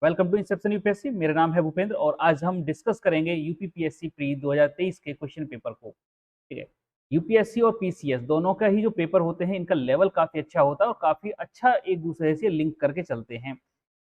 Welcome to Inception UPSC. मेरा नाम है भूपेंद्र और आज हम डिस्कस करेंगे यूपीपीएससी प्री 2023 के क्वेश्चन पेपर को। ठीक है, यूपीएससी और पीसीएस दोनों का ही जो पेपर होते हैं इनका लेवल काफी अच्छा होता है और काफी अच्छा एक दूसरे से लिंक करके चलते हैं।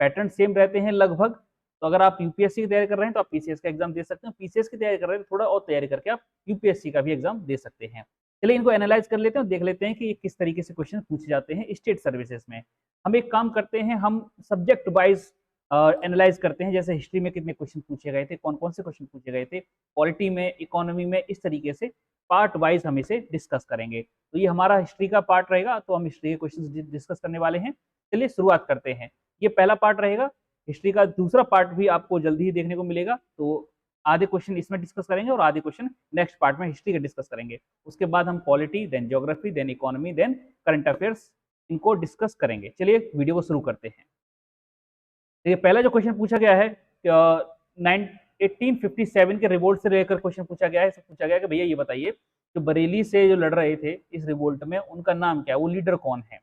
पैटर्न सेम रहते हैं लगभग। तो अगर आप यूपीएससी की तैयारी कर रहे हैं तो आप पीसीएस का एग्जाम दे सकते हैं, पीसीएस की तैयारी कर रहे हैं तो थोड़ा और तैयारी करके आप यूपीएससी का भी एग्जाम दे सकते हैं। चलिए इनको एनालाइज कर लेते हैं और देख लेते हैं कि ये किस तरीके से क्वेश्चन पूछे जाते हैं स्टेट सर्विसेज में। हम एक काम करते हैं, हम सब्जेक्ट वाइज एनालाइज करते हैं। जैसे हिस्ट्री में कितने क्वेश्चन पूछे गए थे, कौन कौन से क्वेश्चन पूछे गए थे, पॉलिटी में, इकोनॉमी में, इस तरीके से पार्ट वाइज हम इसे डिस्कस करेंगे। तो ये हमारा हिस्ट्री का पार्ट रहेगा, तो हम हिस्ट्री के क्वेश्चन डिस्कस करने वाले हैं। चलिए शुरुआत करते हैं। ये पहला पार्ट रहेगा हिस्ट्री का। दूसरा पार्ट भी आपको जल्दी ही देखने को मिलेगा। तो आधे क्वेश्चन इसमें डिस्कस करेंगे और आधे क्वेश्चन नेक्स्ट पार्ट में हिस्ट्री के डिस्कस करेंगे। उसके बाद हम polity, then geography, then economy, then current affairs इनको डिस्कस करेंगे। चलिए वीडियो को शुरू करते हैं। देखिए पहला जो क्वेश्चन पूछा गया है 1857 के रिवोल्ट से लेकर क्वेश्चन पूछा गया है। पूछा गया कि भैया ये बताइए जो बरेली से जो लड़ रहे थे इस रिवोल्ट में उनका नाम क्या है, वो लीडर कौन है।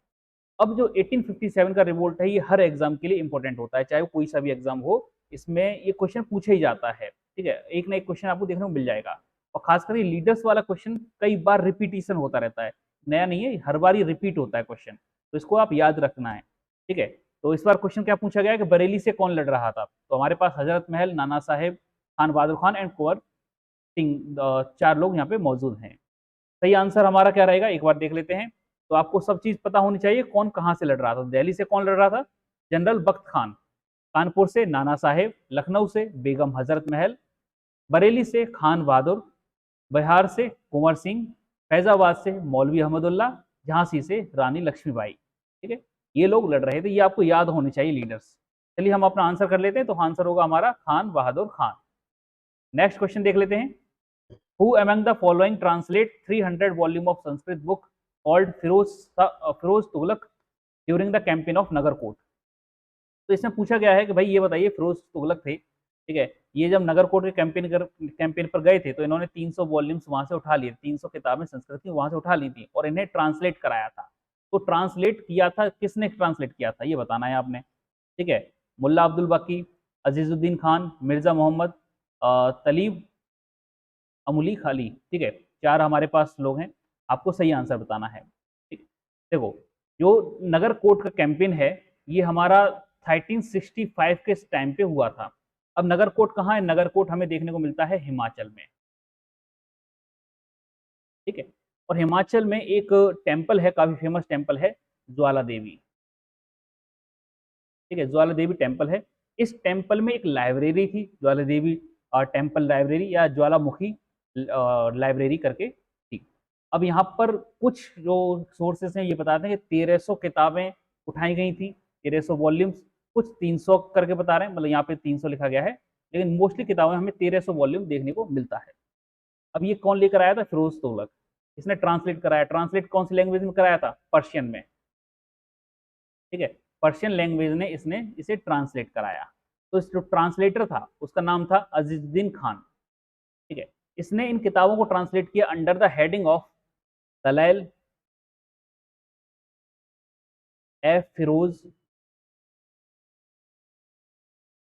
अब जो 1857 का रिवोल्ट है ये हर एग्जाम के लिए इंपॉर्टेंट होता है, चाहे वो कोई सा भी एग्जाम हो, इसमें ये क्वेश्चन पूछा ही जाता है। ठीक है, एक ना एक क्वेश्चन आपको देखने को मिल जाएगा। और खासकर ये लीडर्स वाला क्वेश्चन कई बार रिपीटिशन होता रहता है, नया नहीं है, हर बार ये रिपीट होता है क्वेश्चन, तो इसको आप याद रखना है। ठीक है, तो इस बार क्वेश्चन क्या पूछा गया है कि बरेली से कौन लड़ रहा था। तो हमारे पास हजरत महल, नाना साहेब, खान बहादुर खान एंड कुंवर सिंह, चार लोग यहाँ पे मौजूद हैं। सही आंसर हमारा क्या रहेगा एक बार देख लेते हैं। तो आपको सब चीज पता होनी चाहिए, कौन कहाँ से लड़ रहा था। दिल्ली से कौन लड़ रहा था, जनरल बख्त खान। कानपुर से नाना साहेब, लखनऊ से बेगम हजरत महल, बरेली से खान बहादुर, बिहार से कुंवर सिंह, फैजाबाद से मौलवी अहमदुल्ला, झांसी से रानी लक्ष्मीबाई। ठीक है, ये लोग लड़ रहे थे, ये आपको याद होने चाहिए लीडर्स। चलिए हम अपना आंसर कर लेते हैं। तो आंसर होगा हमारा खान बहादुर खान। नेक्स्ट क्वेश्चन देख लेते हैं। Who among the following translate 300 volume of Sanskrit book called Firoz Tughlaq during the campaign of Nagarkot? तो इसमें पूछा गया है कि भाई ये बताइए, फिरोज तुगलक थे, ठीक है, ये जब नगरकोट के कैंपेन पर गए थे तो इन्होंने 300 वॉल्यूम्स वहां से उठा लिए, 300 किताबें संस्कृत की वहां से उठा ली थी और इन्हें ट्रांसलेट कराया था। तो ट्रांसलेट किया था किसने, ट्रांसलेट किया था ये बताना है आपने। ठीक है, मुल्ला अब्दुल बाकी, अजीजुद्दीन खान, मिर्जा मोहम्मद, तलीब अमुली खाली। ठीक है, चार हमारे पास लोग हैं, आपको सही आंसर बताना है। ठीक, देखो जो नगर कोर्ट का कैंपेन है ये हमारा 1365 के टाइम पे हुआ था। अब नगर कोर्ट कहाँ है, नगर कोर्ट हमें देखने को मिलता है हिमाचल में। ठीक है, और हिमाचल में एक टेम्पल है, काफी फेमस टेम्पल है, ज्वाला देवी। ठीक है, ज्वाला देवी टेम्पल है। इस टेम्पल में एक लाइब्रेरी थी, ज्वाला देवी टेम्पल लाइब्रेरी या ज्वालामुखी लाइब्रेरी करके थी। अब यहाँ पर कुछ जो सोर्सेस हैं ये बताते हैं कि 1300 किताबें उठाई गई थी, 1300 वॉल्यूम्स, कुछ 300 करके बता रहे हैं, मतलब यहाँ पे 300 लिखा गया है, लेकिन मोस्टली किताबें हमें 1300 वॉल्यूम देखने को मिलता है। अब ये कौन लेकर आया था, फिरोज तुगलक। इसने ट्रांसलेट कराया, ट्रांसलेट कौन सी लैंग्वेज में कराया था, पर्शियन में। ठीक है, पर्शियन लैंग्वेज ने इसने इसे ट्रांसलेट कराया। तो इस जो ट्रांसलेटर था उसका नाम था अजीजुद्दीन खान। ठीक है, इसने इन किताबों को ट्रांसलेट किया अंडर द हेडिंग ऑफ दलाइल ए फिरोज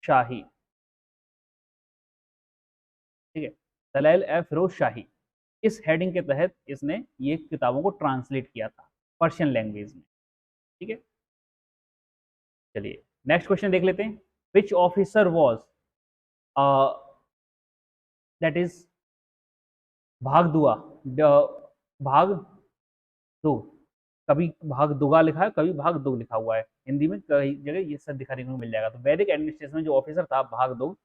शाही। ठीक है, दलाइल ए फिरोज शाही, इस हेडिंग के तहत इसने ये किताबों को ट्रांसलेट किया था पर्शियन लैंग्वेज में। ठीक है, चलिए नेक्स्ट क्वेश्चन देख लेते हैं। विच ऑफिसर वॉज दैट इज भाग दुआ, भाग दो, कभी भाग दुगा लिखा है, कभी भाग दो लिखा हुआ है, हिंदी में कई जगह ये सब दिखाने को मिल जाएगा। तो वैदिक एडमिनिस्ट्रेशन में जो ऑफिसर था भाग दो,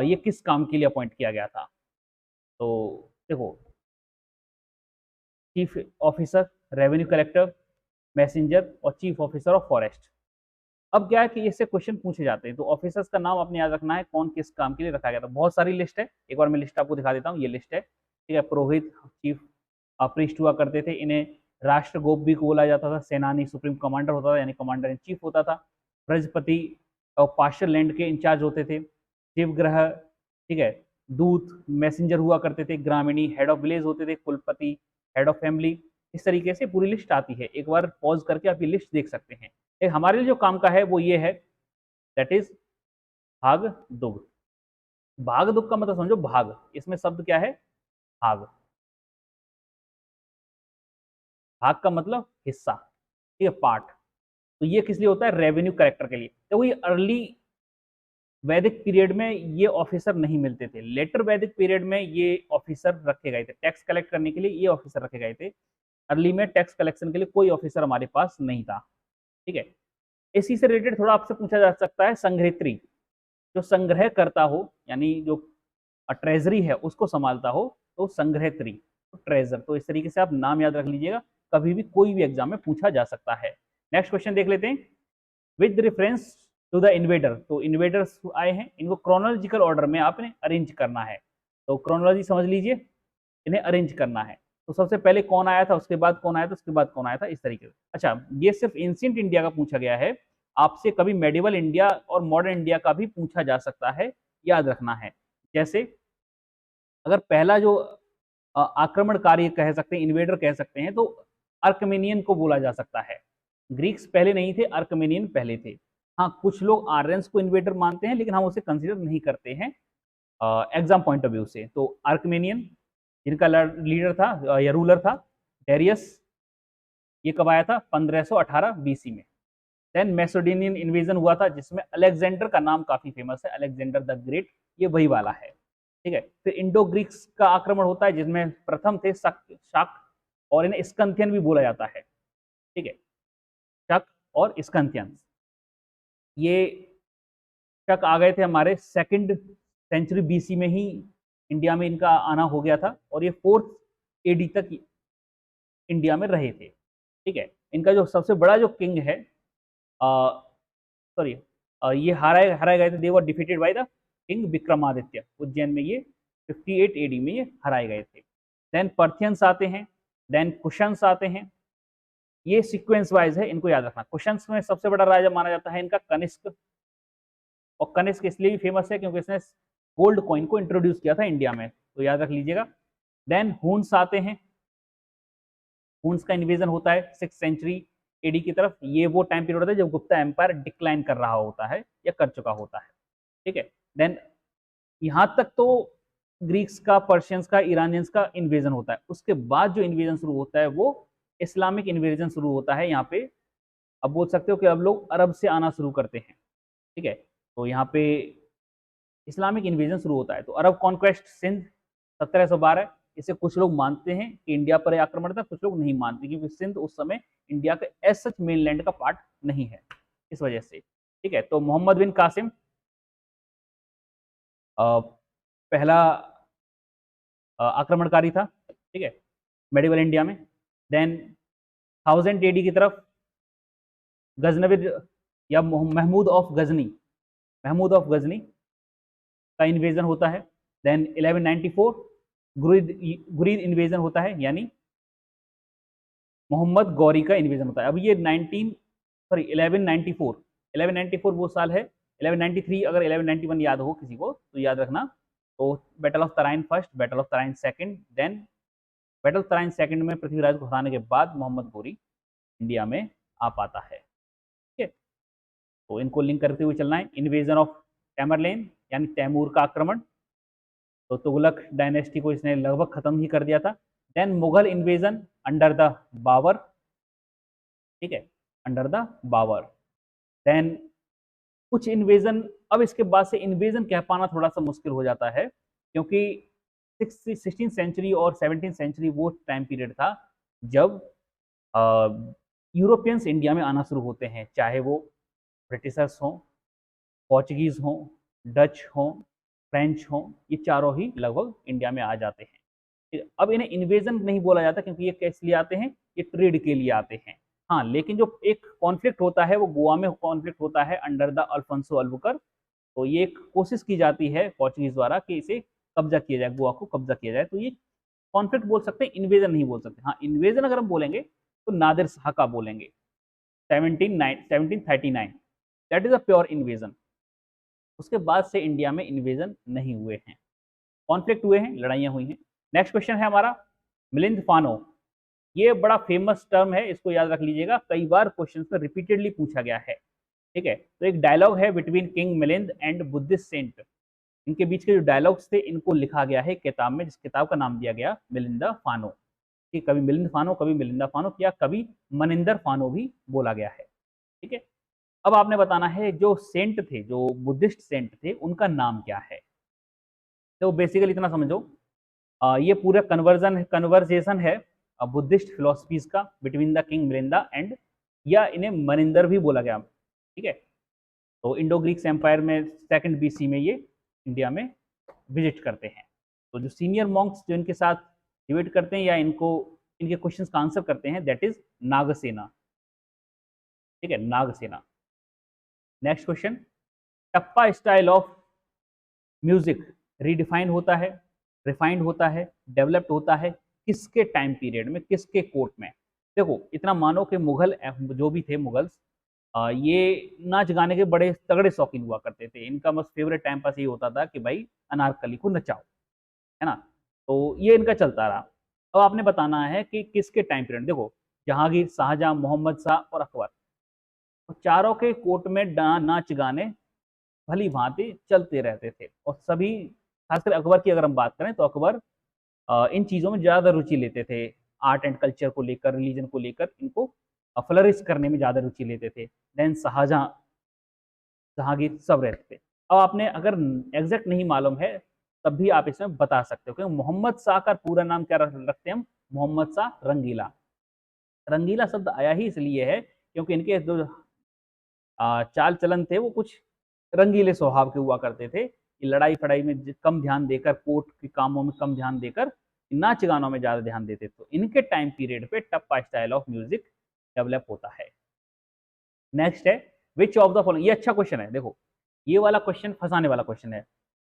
ये किस काम के लिए अपॉइंट किया गया था। तो देखो, chief officer, revenue collector, messenger और चीफ ऑफिसर ऑफ फॉरेस्ट। अब क्या है कि इससे क्वेश्चन पूछे जाते हैं, तो ऑफिसर्स का नाम अपने याद रखना है, कौन किस काम के लिए रखा गया था। बहुत सारी लिस्ट है, एक बार मैं लिस्ट आपको दिखा देता हूँ, ये लिस्ट है। ठीक है, पुरोहित चीफ प्रीस्ट हुआ करते थे, इन्हें राष्ट्रगोप भी बोला जाता था, सेनानी सुप्रीम कमांडर होता था यानी कमांडर इन चीफ होता था, ब्रजपति और पार्शियल लैंड के इंचार्ज होते थे, शिवग्रह, ठीक है, दूत मैसेंजर हुआ करते थे, ग्रामीणी हेड ऑफ विलेज होते थे, कुलपति हेड ऑफ फैमिली। इस तरीके से पूरी लिस्ट आती है, एक बार पॉज करके आप ये लिस्ट देख सकते हैं। हमारे लिए जो काम का है वो ये है, दैट इज भाग दुग। भाग दुग का मतलब समझो भाग, इसमें शब्द क्या है, भाग। भाग का मतलब हिस्सा, ठीक है, पार्ट। तो ये किस लिए होता है, रेवेन्यू कलेक्टर के लिए। तो ये अर्ली वैदिक पीरियड में ये ऑफिसर नहीं मिलते थे, लेटर वैदिक पीरियड में ये ऑफिसर रखे गए थे, टैक्स कलेक्ट करने के लिए ये ऑफिसर रखे गए थे। अर्ली में टैक्स कलेक्शन के लिए कोई ऑफिसर हमारे पास नहीं था, ठीक है। इसी से रिलेटेड थोड़ा आपसे पूछा जा सकता है, संग्रहित्री, जो संग्रह करता हो, यानी जो ट्रेजरी है उसको संभालता हो, तो संग्रहित्री, तो ट्रेजर। तो इस तरीके से आप नाम याद रख लीजिएगा, कभी भी कोई भी एग्जाम में पूछा जा सकता है। नेक्स्ट क्वेश्चन देख लेते हैं, with reference to the invader. तो इन्वेडर्स आए हैं, इनको क्रोनोलॉजिकल ऑर्डर में आपने अरेंज करना है। तो क्रोनोलॉजी समझ लीजिए, इन्हें अरेंज करना है। तो सबसे पहले कौन आया था, उसके बाद कौन आया था, उसके बाद कौन आया था, इस तरीके से। अच्छा, ये सिर्फ एंशिएंट इंडिया का पूछा गया है, आपसे कभी मेडिवल इंडिया और मॉडर्न इंडिया का भी पूछा जा सकता है, याद रखना है। जैसे अगर पहला जो आक्रमणकारी कह सकते हैं, इन्वेडर कह सकते हैं, तो अर्कमेनियन को बोला जा सकता है। ग्रीक्स पहले नहीं थे, अर्कमेनियन पहले थे। हाँ, कुछ लोग आर्यंस को इन्वेडर मानते हैं, लेकिन हम उसे कंसिडर नहीं करते हैं एग्जाम पॉइंट ऑफ व्यू से। तो आर्कमेनियन, जिनका लीडर था या रूलर था डेरियस, ये कब आया था, 1518 बीसी में। देन मैसेडोनियन इन्वेजन हुआ था, जिसमें अलेक्जेंडर का नाम काफी फेमस है, अलेक्जेंडर द ग्रेट, ये वही वाला है, ठीक है। फिर इंडो ग्रीक्स का आक्रमण होता है, जिसमें प्रथम थे शक, और इन्हें स्कंथियन भी बोला जाता है, ठीक है, शक और स्कंथियन। ये शक आ गए थे हमारे सेकंड सेंचुरी बीसी में ही, इंडिया में इनका आना हो गया था, और ये 4th एडी तक इंडिया में रहे थे, ठीक है। इनका जो सबसे बड़ा जो किंग है, सॉरी, ये हराए गए थे, they were defeated by the king Vikramaditya. Ujjain में ये 58 एडी में ये हराए गए थे। देन पर्थियंस आते हैं, देन कुशंस आते हैं। ये सीक्वेंस वाइज है, इनको याद रखना। कुशंस में सबसे बड़ा राजा माना जाता है इनका कनिष्क, और कनिष्क इसलिए भी फेमस है क्योंकि इसने गोल्ड कॉइन को इंट्रोड्यूस किया था इंडिया में, तो याद रख लीजिएगा। देन हुन्स आते हैं, हुन्स का इन्वेजन होता है 6th सेंचुरी एडी की तरफ। ये वो टाइम पीरियड होता है जब गुप्ता एम्पायर डिक्लाइन कर रहा होता है या कर चुका होता है, ठीक है। देन यहाँ तक तो ग्रीक्स का, पर्शियंस का, ईरानियंस का इन्वेजन होता है। उसके बाद जो इन्वेजन शुरू होता है वो इस्लामिक इन्वेजन शुरू होता है यहाँ पे। अब बोल सकते हो कि अब लोग अरब से आना शुरू करते हैं, ठीक है। तो यहाँ पे इस्लामिक इन्वेजन शुरू होता है। तो अरब कॉन्क्वेस्ट सिंध 1712, इसे कुछ लोग मानते हैं कि इंडिया पर आक्रमण था, कुछ लोग नहीं मानते, क्योंकि सिंध उस समय इंडिया का एज सच मेनलैंड का पार्ट नहीं है, इस वजह से, ठीक है। तो मोहम्मद बिन कासिम पहला आक्रमणकारी था, ठीक है, मेडिवल इंडिया में। देन 1000 एडी की तरफ गजनविद या महमूद ऑफ गजनी, महमूद ऑफ गजनी का इन्वेजन होता है। देन 1194 गुरीद इन्वेजन होता है, यानी मोहम्मद गौरी का इन्वेजन होता है। अब ये 1194 वो साल है। 1193 अगर 1191 याद हो किसी को तो याद रखना। तो battle of Tarain first, battle of Tarain second, then battle of Tarain second में पृथ्वीराज को हराने के बाद मोहम्मद गौरी इंडिया में आ पाता है, ठीक है। तो इनको लिंक करते हुए चलना है। इन्वेजन ऑफ टैमरलेन, यानी तैमूर का आक्रमण, तो तुगलक डायनेस्टी को इसने लगभग खत्म ही कर दिया था। Then Mughal invasion under the Babur, ठीक है, अंडर द बाबर। देन कुछ इन्वेजन, अब इसके बाद से इन्वेजन कह पाना थोड़ा सा मुश्किल हो जाता है, क्योंकि 16th सेंचुरी और 17th सेंचुरी वो टाइम पीरियड था जब यूरोपियंस इंडिया में आना शुरू होते हैं, चाहे वो ब्रिटिशर्स हों, पोर्चुगीज हों, डच हों, फ्रेंच हों, ये चारों ही लगभग इंडिया में आ जाते हैं। अब इन्हें इन्वेजन नहीं बोला जाता, क्योंकि ये किस लिए आते हैं, ये ट्रेड के लिए आते हैं। हाँ, लेकिन जो एक कॉन्फ्लिक्ट होता है वो गोवा में कॉन्फ्लिक्ट होता है अंडर द अल्फोंसो अल्बुकर। तो ये एक कोशिश की जाती है पोर्चुगीज द्वारा कि इसे कब्जा किया जाए, गोवा को कब्जा किया जाए। तो ये कॉन्फ्लिक्ट बोल सकते हैं, इन्वेजन नहीं बोल सकते। हाँ, इन्वेजन अगर हम बोलेंगे तो नादिर शाह का बोलेंगे, 1739, that is a pure invasion. उसके बाद से इंडिया में इन्वेजन नहीं हुए हैं, कॉन्फ्लिक्ट हुए हैं, लड़ाइयाँ हुई हैं। नेक्स्ट क्वेश्चन है हमारा मिलिंद फानो। ये बड़ा फेमस टर्म है, इसको याद रख लीजिएगा, कई बार क्वेश्चंस में रिपीटेडली पूछा गया है। ठीक है। तो एक डायलॉग है between king Milind and Buddhist saint, इनके बीच के जो डायलॉग्स थे इनको लिखा गया है किताब में, जिस किताब का नाम दिया गया मिलिंदा फानो। ठीक, कभी मिलिंद फानो, कभी मिलिंदा फानो, या कभी मनिंदर फानो भी बोला गया है। ठीक है। अब आपने बताना है जो सेंट थे, जो बुद्धिस्ट सेंट थे, उनका नाम क्या है। तो बेसिकली इतना समझो, ये पूरा कन्वर्जेशन है बुद्धिस्ट फिलोसफीज का between the king Melinda and, या इन्हें मनिंदर भी बोला गया। ठीक है। तो इंडो ग्रीक्स एम्पायर में सेकंड बीसी में ये इंडिया में विजिट करते हैं। तो जो सीनियर मॉन्क्स जो इनके साथ डिबेट करते हैं या इनको इनके क्वेश्चंस का आंसर करते हैं, दैट इज नागसेना। ठीक है, Nagasena. Next question, tappa style of music redefine होता है, रिफाइंड होता है, डेवलप्ड होता है किसके टाइम पीरियड में, किसके कोर्ट में। देखो इतना मानो कि मुगल जो भी थे मुगल्स, ये नाच गाने के बड़े तगड़े शौकीन हुआ करते थे। इनका बस फेवरेट टाइम पास ये होता था कि भाई अनारकली को नचाओ, है ना। तो ये इनका चलता रहा। अब आपने बताना है कि किसके टाइम पीरियड। देखो जहांगीर, शाहजहां, मोहम्मद शाह और अकबर, तो चारों के कोर्ट में नाच गाने भली भांति चलते रहते थे। और सभी, खासकर अकबर की अगर हम बात करें तो अकबर इन चीज़ों में ज़्यादा रुचि लेते थे। आर्ट एंड कल्चर को लेकर, रिलीजन को लेकर इनको फ्लरिश करने में ज़्यादा रुचि लेते थे। देन शाहजहां, जहांगीर सब रहते थे। अब आपने अगर एग्जैक्ट नहीं मालूम है तब भी आप इसमें बता सकते हो, क्योंकि मोहम्मद शाह का पूरा नाम क्या रखते हैं हम, मोहम्मद शाह रंगीला। रंगीला शब्द आया ही इसलिए है क्योंकि इनके जो चाल चलन थे वो कुछ रंगीले स्वभाव के हुआ करते थे। लड़ाई फड़ाई में कम ध्यान देकर, कोर्ट के कामों में कम ध्यान देकर, नाच गानों में ज्यादा ध्यान देते। तो इनके टाइम पीरियड पे टप्पा स्टाइल ऑफ म्यूजिक डेवलप होता है। नेक्स्ट है, विच ऑफ द फॉलोइंग, ये अच्छा क्वेश्चन है। देखो ये वाला क्वेश्चन फंसाने वाला क्वेश्चन है।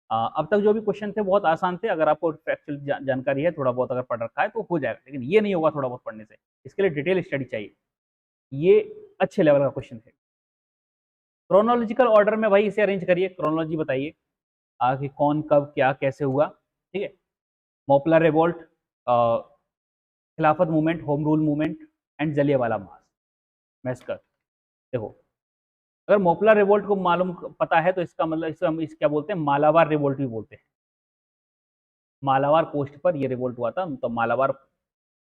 अब तक जो भी क्वेश्चन थे बहुत आसान थे, अगर आपको फैक्चुअल जानकारी है, थोड़ा बहुत अगर पढ़ रखा है तो हो जाएगा, लेकिन ये नहीं होगा थोड़ा बहुत पढ़ने से, इसके लिए डिटेल स्टडी चाहिए। ये अच्छे लेवल का क्वेश्चन है। क्रोनोलॉजिकल ऑर्डर में भाई इसे अरेंज करिए, क्रोनोलॉजी बताइए कि कौन कब क्या कैसे हुआ। ठीक है। Moplah revolt, Khilafat movement, home rule movement and Jallianwala massacre. देखो अगर मॉपलर रिवोल्ट को मालूम पता है तो इसका मतलब इसे हम क्या बोलते हैं, मालाबार रिवोल्ट भी बोलते हैं। मालाबार कोस्ट पर ये रिवोल्ट हुआ था, तो मालाबार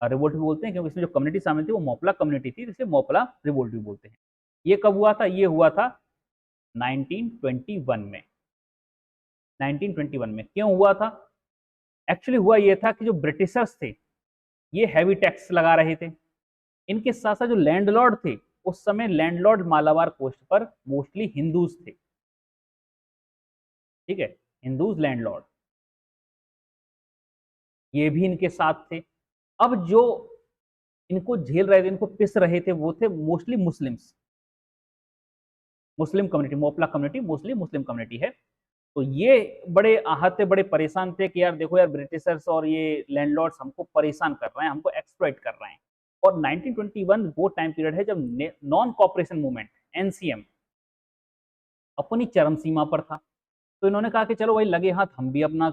रिवोल्ट भी बोलते हैं क्योंकि इसमें जो कम्युनिटी शामिल थी वो मोपला कम्युनिटी थी, जिसे मोपला रिवोल्ट भी बोलते हैं। ये कब हुआ था, ये हुआ था 1921 में। 1921 में क्यों हुआ था, एक्चुअली हुआ ये था कि जो ब्रिटिशर्स थे ये हैवी टैक्स लगा रहे थे। इनके साथ साथ जो लैंडलॉर्ड थे, उस समय लैंडलॉर्ड मालाबार कोस्ट पर मोस्टली हिंदूज थे। ठीक है, हिंदूज लैंडलॉर्ड, ये भी इनके साथ थे। अब जो इनको झेल रहे थे, इनको पिस रहे थे, वो थे mostly Muslims, Muslim community. Moplah community mostly Muslim community है। तो ये बड़े आहत थे, बड़े परेशान थे कि यार देखो यार ब्रिटिशर्स और ये लैंडलॉर्ड्स हमको परेशान कर रहे हैं, हमको एक्सप्लॉइट कर रहे हैं। और 1921 वो टाइम पीरियड है जब नॉन कॉपरेशन मूवमेंट, एनसीएम, अपनी चरम सीमा पर था। तो इन्होंने कहा कि चलो भाई लगे हाथ हम भी अपना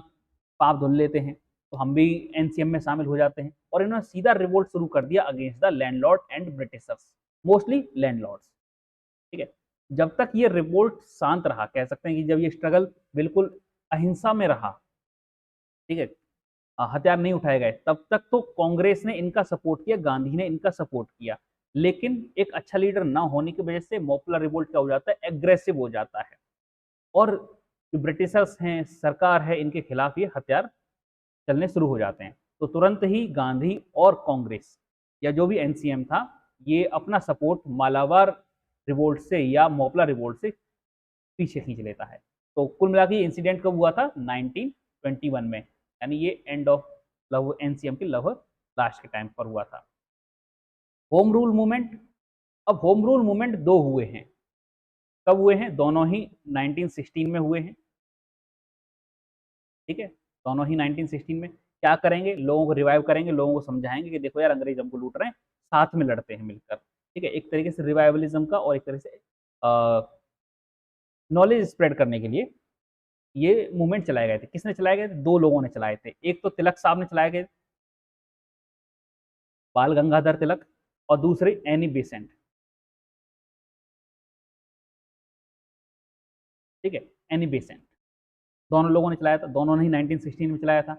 पाप धुल लेते हैं, तो हम भी एनसीएम में शामिल हो जाते हैं। और इन्होंने सीधा रिवोल्ट शुरू कर दिया against the landlord and Britishers, mostly landlords. ठीक है। जब तक ये रिवोल्ट शांत रहा, कह सकते हैं कि जब ये स्ट्रगल बिल्कुल अहिंसा में रहा, ठीक है, हथियार नहीं उठाए गए, तब तक तो कांग्रेस ने इनका सपोर्ट किया, गांधी ने इनका सपोर्ट किया। लेकिन एक अच्छा लीडर ना होने की वजह से मॉपुलर रिवोल्ट क्या हो जाता है, एग्रेसिव हो जाता है। और जो ब्रिटिशर्स हैं, सरकार है, इनके खिलाफ ये हथियार चलने शुरू हो जाते हैं। तो तुरंत ही गांधी और कांग्रेस या जो भी एनसीएम था, ये अपना सपोर्ट मालाबार रिवोल्ट से या मोपला रिवोल्ट से पीछे खींच लेता है। तो कुल मिला के इंसिडेंट कब हुआ था, 1921 में, यानी ये एंड ऑफ लव एनसीएम के लगभग लास्ट के टाइम पर हुआ था। होम रूल मूवमेंट, अब होम रूल मूवमेंट दो हुए हैं। कब हुए हैं, दोनों ही 1916 में हुए हैं। ठीक है, दोनों ही 1916 में। क्या करेंगे, लोगों को रिवाइव करेंगे, लोगों को समझाएंगे कि देखो यार अंग्रेज हमको लूट रहे हैं, साथ में लड़ते हैं मिलकर। ठीक है, एक तरीके से रिवाइवलिज्म का और एक तरह से नॉलेज स्प्रेड करने के लिए ये मूवमेंट चलाए गए थे। किसने चलाए गए थे, दो लोगों ने चलाए थे। एक तो तिलक साहब ने चलाए गए, बाल गंगाधर तिलक, और दूसरे एनी बेसेंट। ठीक है, एनी बेसेंट, दोनों लोगों ने चलाया था, दोनों ने ही 1916 में चलाया था।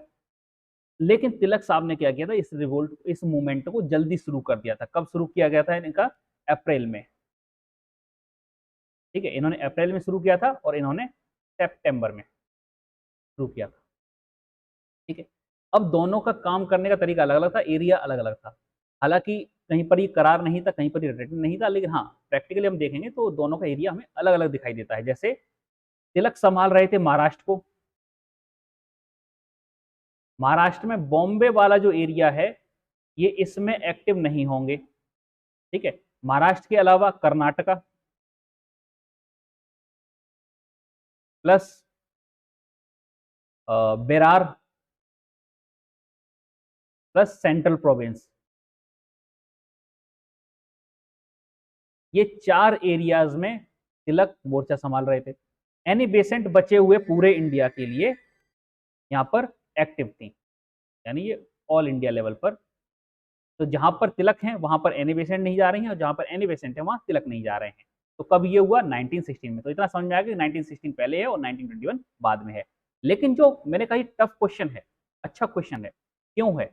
लेकिन तिलक साहब ने क्या किया था, इस रिवोल्ट, इस मूवमेंट को जल्दी शुरू कर दिया था। कब शुरू किया गया था इनका? अप्रैल में। ठीक है, इन्होंने अप्रैल में शुरू किया था और इन्होंने सितंबर में शुरू किया था। ठीक है, अब दोनों का काम करने का तरीका अलग अलग था, एरिया अलग अलग था। हालांकि कहीं पर ये करार नहीं था, कहीं पर ये रिटन नहीं था, लेकिन हाँ प्रैक्टिकली हम देखेंगे तो दोनों का एरिया हमें अलग अलग दिखाई देता है। जैसे तिलक संभाल रहे थे महाराष्ट्र को, महाराष्ट्र में बॉम्बे वाला जो एरिया है ये इसमें एक्टिव नहीं होंगे। ठीक है, महाराष्ट्र के अलावा Karnataka plus Berar plus central province, ये 4 एरियाज में तिलक मोर्चा संभाल रहे थे। एनी बेसेंट बचे हुए पूरे इंडिया के लिए यहाँ पर एक्टिव थी, यानी ये ऑल इंडिया लेवल पर। तो जहां पर तिलक हैं वहां पर एनी बेसेंट नहीं जा रही हैं, और जहां पर एनी बेसेंट है वहां तिलक नहीं जा रहे हैं। तो कब ये हुआ? 1916 में। तो इतना समझ में आया कि 1916 पहले है और 1921 बाद में है। लेकिन जो मैंने कही टफ क्वेश्चन है, अच्छा क्वेश्चन है, क्यों है?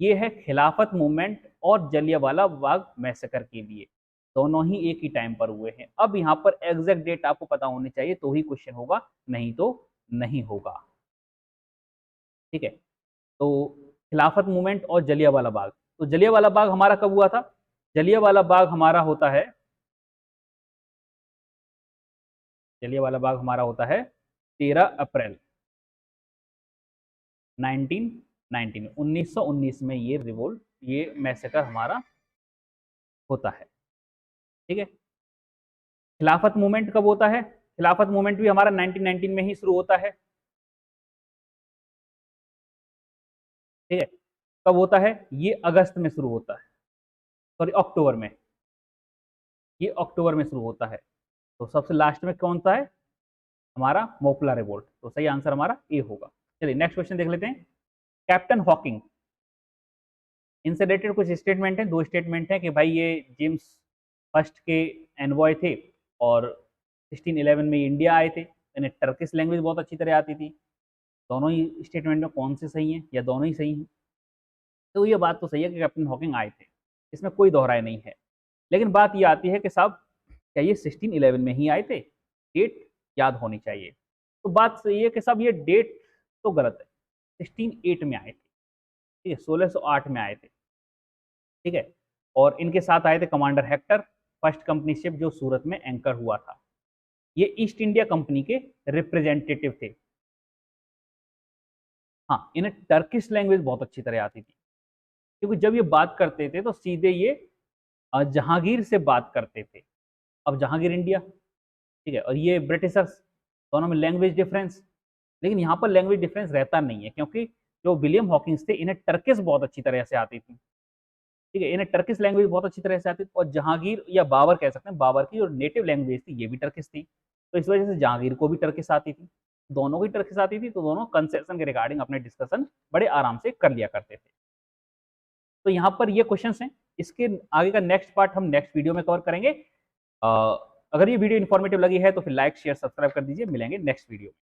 ये है खिलाफत मूवमेंट और जलियांवाला बाग मैसेकर के लिए, दोनों ही एक ही टाइम पर हुए हैं। अब यहाँ पर एग्जैक्ट डेट आपको पता होनी चाहिए तो ही क्वेश्चन होगा, नहीं तो नहीं होगा। ठीक है, तो खिलाफत मूवमेंट और जलियांवाला बाग, तो जलियांवाला बाग हमारा कब हुआ था? जलियांवाला बाग हमारा होता है, जलियांवाला बाग हमारा होता है 13 अप्रैल 1919 1919 में ये रिवोल्ट, ये मैसेकर हमारा होता है। ठीक है, खिलाफत मूवमेंट कब होता है? खिलाफत मूवमेंट भी हमारा 1919 में ही शुरू होता है। ठीक है, कब होता है? ये अगस्त में शुरू होता है, सॉरी अक्टूबर में, ये अक्टूबर में शुरू होता है। तो सबसे लास्ट में कौन सा है? हमारा मोपला रिवोल्ट। तो सही आंसर हमारा ए होगा। चलिए नेक्स्ट क्वेश्चन देख लेते हैं। कैप्टन हॉकिंग, इनसे रिलेटेड कुछ स्टेटमेंट है, 2 स्टेटमेंट है कि भाई ये जेम्स फर्स्ट के एनवॉय थे और 1611 में इंडिया आए थे, इन्हें टर्किश लैंग्वेज बहुत अच्छी तरह आती थी। दोनों ही स्टेटमेंट में कौन से सही हैं या दोनों ही सही हैं? तो ये बात तो सही है कि कैप्टन हॉकिंग आए थे, इसमें कोई दोहराई नहीं है। लेकिन बात ये आती है कि साहब क्या ये 1611 में ही आए थे? डेट याद होनी चाहिए। तो बात सही है कि साहब ये डेट तो गलत है, 1608 में आए थे। ठीक है, 1608 में आए थे। ठीक है, और इनके साथ आए थे commander Hector, first company ship जो सूरत में एंकर हुआ था। ये ईस्ट इंडिया कंपनी के रिप्रेजेंटेटिव थे। हाँ, इन्हें टर्किश लैंग्वेज बहुत अच्छी तरह आती थी, क्योंकि जब ये बात करते थे तो सीधे ये जहांगीर से बात करते थे। अब जहांगीर इंडिया, ठीक है, और ये ब्रिटिशर्स, दोनों में लैंग्वेज डिफरेंस। लेकिन यहाँ पर लैंग्वेज डिफरेंस रहता नहीं है, क्योंकि जो विलियम हॉकिंस थे इन्हें टर्किश बहुत अच्छी तरह से आती थी। ठीक है, इन्हें टर्किश लैंग्वेज बहुत अच्छी तरह से आती थी, और जहांगीर या बाबर कह सकते हैं, बाबर की जो नेटिव लैंग्वेज थी ये भी टर्किश थी। तो इस वजह से जहांगीर को भी टर्किश आती थी, दोनों की टर्किश आती थी। तो दोनों कंसेशन के रिगार्डिंग अपने डिस्कशन बड़े आराम से कर लिया करते थे। तो यहाँ पर ये क्वेश्चन हैं, इसके आगे का नेक्स्ट पार्ट हम नेक्स्ट वीडियो में कवर करेंगे। अगर ये वीडियो इन्फॉर्मेटिव लगी है तो फिर लाइक शेयर सब्सक्राइब कर दीजिए। मिलेंगे नेक्स्ट वीडियो में।